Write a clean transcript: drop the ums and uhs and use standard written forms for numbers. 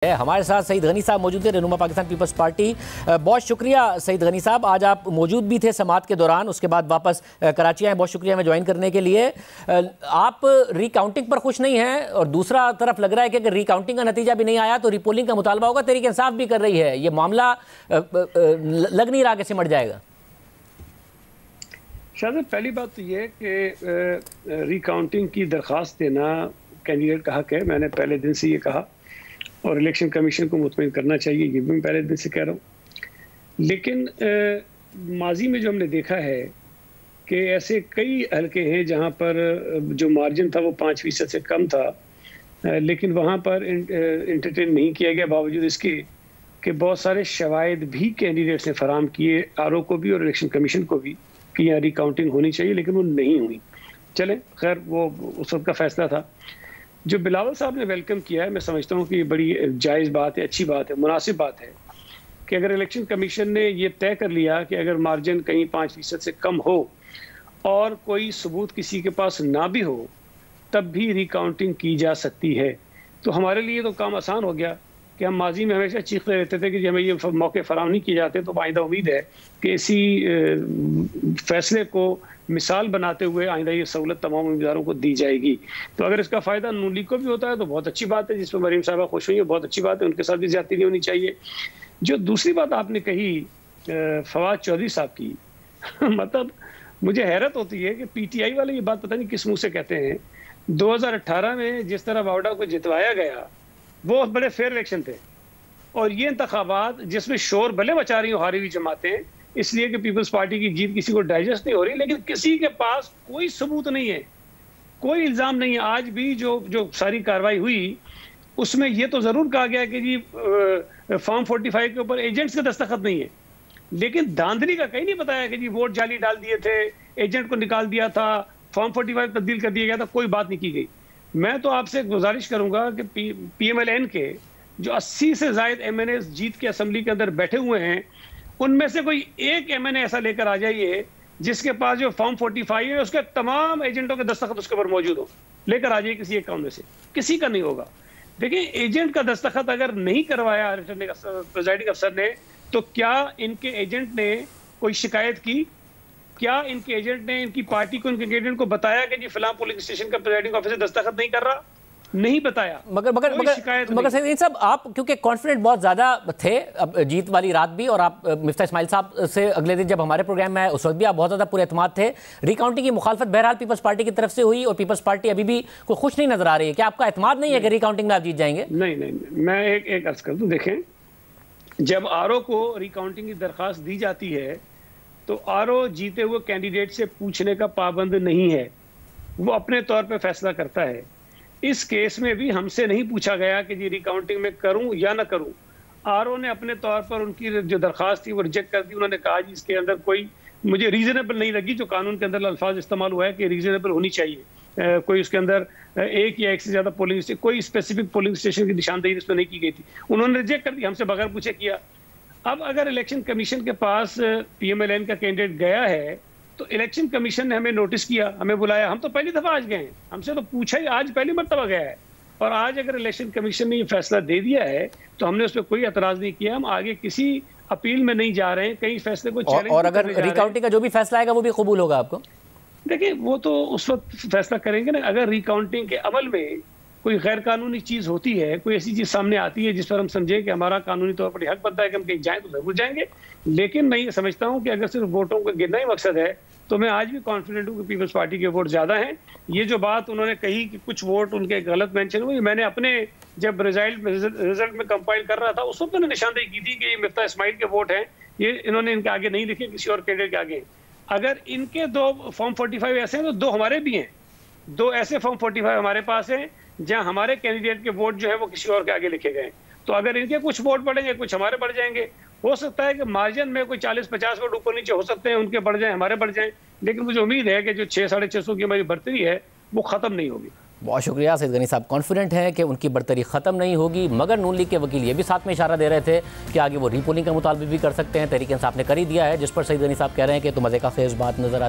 हमारे साथ सईद गनी साहब मौजूद थे, रहनुमा पाकिस्तान पीपल्स पार्टी। बहुत शुक्रिया सईद गनी साहब, आज आप मौजूद भी थे समात के दौरान, उसके बाद वापस कराची आए। बहुत शुक्रिया हमें ज्वाइन करने के लिए। आप रिकाउंटिंग पर खुश नहीं हैं और दूसरा तरफ लग रहा है कि अगर रिकाउंटिंग का नतीजा भी नहीं आया तो रिपोलिंग का मुतालबा होगा। तहरीक इंसाफ भी कर रही है, ये मामला लग नहीं रहा कि सिमट जाएगा। शायद पहली बात तो ये कि रिकाउंटिंग की दरख्वास्त देना कैंडिडेट का हक है। मैंने पहले दिन से ये कहा और इलेक्शन कमीशन को मुतमईन करना चाहिए, ये भी मैं पहले दिन से कह रहा हूँ। लेकिन माजी में जो हमने देखा है कि ऐसे कई हलके हैं जहाँ पर जो मार्जिन था वो 5% से कम था, लेकिन वहाँ पर इंटरटेन नहीं किया गया, बावजूद इसके कि बहुत सारे शवाहिद भी कैंडिडेट्स ने फराम किए आरओ को भी और इलेक्शन कमीशन को भी कि यहाँ रिकाउंटिंग होनी चाहिए, लेकिन वो नहीं हुई। चले खैर, वो उस वक्त का फैसला था। जो बिलावल साहब ने वेलकम किया है, मैं समझता हूँ कि ये बड़ी जायज़ बात है, अच्छी बात है, मुनासिब बात है कि अगर इलेक्शन कमीशन ने ये तय कर लिया कि अगर मार्जिन कहीं 5% से कम हो और कोई सबूत किसी के पास ना भी हो तब भी रिकाउंटिंग की जा सकती है, तो हमारे लिए तो काम आसान हो गया कि हम माजी में हमेशा चीखते रहते थे कि हमें ये मौके फराम नहीं किए जाते। तो आइंदा उम्मीद है कि इसी फैसले को मिसाल बनाते हुए आइंदा ये सहूलत तमाम उम्मीदवारों को दी जाएगी। तो अगर इसका फ़ायदा नून लीग को भी होता है तो बहुत अच्छी बात है, जिस पर मरीम साहबा खुश हुई है, बहुत अच्छी बात है, उनके साथ भी ज्यादती नहीं होनी चाहिए। जो दूसरी बात आपने कही फवाद चौधरी साहब की मतलब मुझे हैरत होती है कि पीटीआई वाले ये बात पता नहीं किस मुँह से कहते हैं। 2018 में जिस तरह वावडा को जितवाया गया वो बड़े फेयर इलेक्शन थे, और ये इंतखाबात जिसमें शोर भले मचा रही हो हारी हुई जमातें इसलिए कि पीपल्स पार्टी की जीत किसी को डाइजेस्ट नहीं हो रही, लेकिन किसी के पास कोई सबूत नहीं है, कोई इल्जाम नहीं है। आज भी जो सारी कार्रवाई हुई उसमें ये तो जरूर कहा गया कि जी फॉर्म 45 के ऊपर एजेंट्स के दस्तखत नहीं है, लेकिन धांधली का कहीं नहीं बताया कि जी वोट जाली डाल दिए थे, एजेंट को निकाल दिया था, फॉर्म 45 तब्दील कर दिया गया था, कोई बात नहीं की गई। मैं तो आपसे गुजारिश करूंगा कि PMLN के जो 80 से ज्यादा MNAs जीत के असेंबली के अंदर बैठे हुए हैं, उनमें से कोई एक MNA ऐसा लेकर आ जाइए जिसके पास जो फॉर्म 45 है उसके तमाम एजेंटों के दस्तखत उसके ऊपर मौजूद हो, लेकर आ जाइए किसी एक काम में से, किसी का नहीं होगा। देखिए, एजेंट का दस्तखत अगर नहीं करवाया प्रेसिडिंग अफसर ने तो क्या इनके एजेंट ने कोई शिकायत की? क्या इनके एजेंट ने इनकी पार्टी को, इनके एजेंट को बताया कि जी फिलहाल पोलिंग स्टेशन का प्रेसिडिंग ऑफिसर दस्तखत नहीं कर रहा? नहीं बताया। मगर सईद साहब, आप क्योंकि कॉन्फिडेंट बहुत ज्यादा थे अब जीत वाली रात भी, और आप मिफ्ता इस्माइल साहब से अगले दिन जब हमारे प्रोग्राम में आए उस वक्त भी आप बहुत ज्यादा पूरे एतमाद थे। रिकाउंटिंग की मुखालफत बहरहाल पीपल्स पार्टी की तरफ से हुई और पीपल्स पार्टी अभी भी कोई खुश नहीं नजर आ रही है। क्या आपका एतमाद नहीं है कि रिकाउंटिंग में आप जीत जाएंगे? नहीं, मैं एक अर्ज कर दूं। देखें, जब आरओ को रिकाउंटिंग की दरख्वास्त दी जाती है तो आरओ जीते हुए कैंडिडेट से पूछने का पाबंद नहीं है, वो अपने तौर पे फैसला करता है। इस केस में भी हमसे नहीं पूछा गया कि जी रिकाउंटिंग में करूं या ना करूं। आरओ ने अपने तौर पर उनकी जो दरख्वास्त थी वो रिजेक्ट कर दी। उन्होंने कहा जी इसके अंदर कोई मुझे रीजनेबल नहीं लगी, जो कानून के अंदर अल्फाज इस्तेमाल हुआ है कि रीजनेबल होनी चाहिए, कोई उसके अंदर एक या एक से ज्यादा पोलिंग स्टेशन, कोई स्पेसिफिक पोलिंग स्टेशन की निशानदेही इसमें नहीं की गई थी, उन्होंने रिजेक्ट कर दी, हमसे बगैर पूछे किया। अब अगर इलेक्शन कमीशन के पास PMLN का कैंडिडेट गया है तो इलेक्शन कमीशन ने हमें नोटिस किया, हमें बुलाया, हम तो पहली दफा आज गए हैं, हमसे तो पूछा ही आज पहली मर्तबा गया है, और आज अगर इलेक्शन कमीशन ने ये फैसला दे दिया है तो हमने उस पर कोई एतराज नहीं किया। हम आगे किसी अपील में नहीं जा रहे हैं, कई फैसले को चैलेंज और अगर रिकाउंटिंग का जो भी फैसला आएगा वो भी कबूल होगा आपको? देखिए, वो तो उस वक्त फैसला करेंगे ना। अगर रिकाउंटिंग के अमल में कोई गैर कानूनी चीज होती है, कोई ऐसी चीज सामने आती है जिस पर हम समझे कि हमारा कानूनी तौर पर हक बनता है कि हम कहीं जाएं तो जरूर जाएंगे, लेकिन मैं ये समझता हूं कि अगर सिर्फ वोटों को गिनना ही मकसद है तो मैं आज भी कॉन्फिडेंट हूं कि पीपल्स पार्टी के वोट ज्यादा हैं। ये जो बात उन्होंने कही कि कुछ वोट उनके गलत मेंशन हुए, मैंने अपने जब रिजल्ट में कंपाइल कर रहा था उस वक्त मैंने निशानदेही की थी कि ये मिफ्ता इस्माइल के वोट हैं, ये इन्होंने इनके आगे नहीं लिखे, किसी और कैंडिडेट के आगे। अगर इनके 2 फॉर्म 45 ऐसे हैं तो 2 हमारे भी हैं, 2 ऐसे फॉर्म 45 हमारे पास हैं जहां हमारे कैंडिडेट के वोट जो है वो किसी और के आगे लिखे गए। तो अगर इनके कुछ वोट बढ़ेंगे, कुछ हमारे बढ़ जाएंगे, हो सकता है कि मार्जिन में कोई 40-50 वोट ऊपर नीचे हो सकते हैं, उनके बढ़ जाएं, हमारे बढ़ जाएं, लेकिन मुझे उम्मीद है कि जो 600-650 की हमारी बढ़तरी है वो खत्म नहीं होगी। बहुत शुक्रिया। सईद गनी साहब कॉन्फिडेंट हैं कि उनकी बढ़तरी खत्म नहीं होगी, मगर नून लीग के वकील ये भी साथ में इशारा दे रहे थे कि आगे वो रीपोलिंग का मुतालबा भी कर सकते हैं। तहरीक इंसाफ ने कर ही दिया है, जिस पर सईद गनी साहब कह रहे हैं कि तो मजे का खेज बात नजर आती है।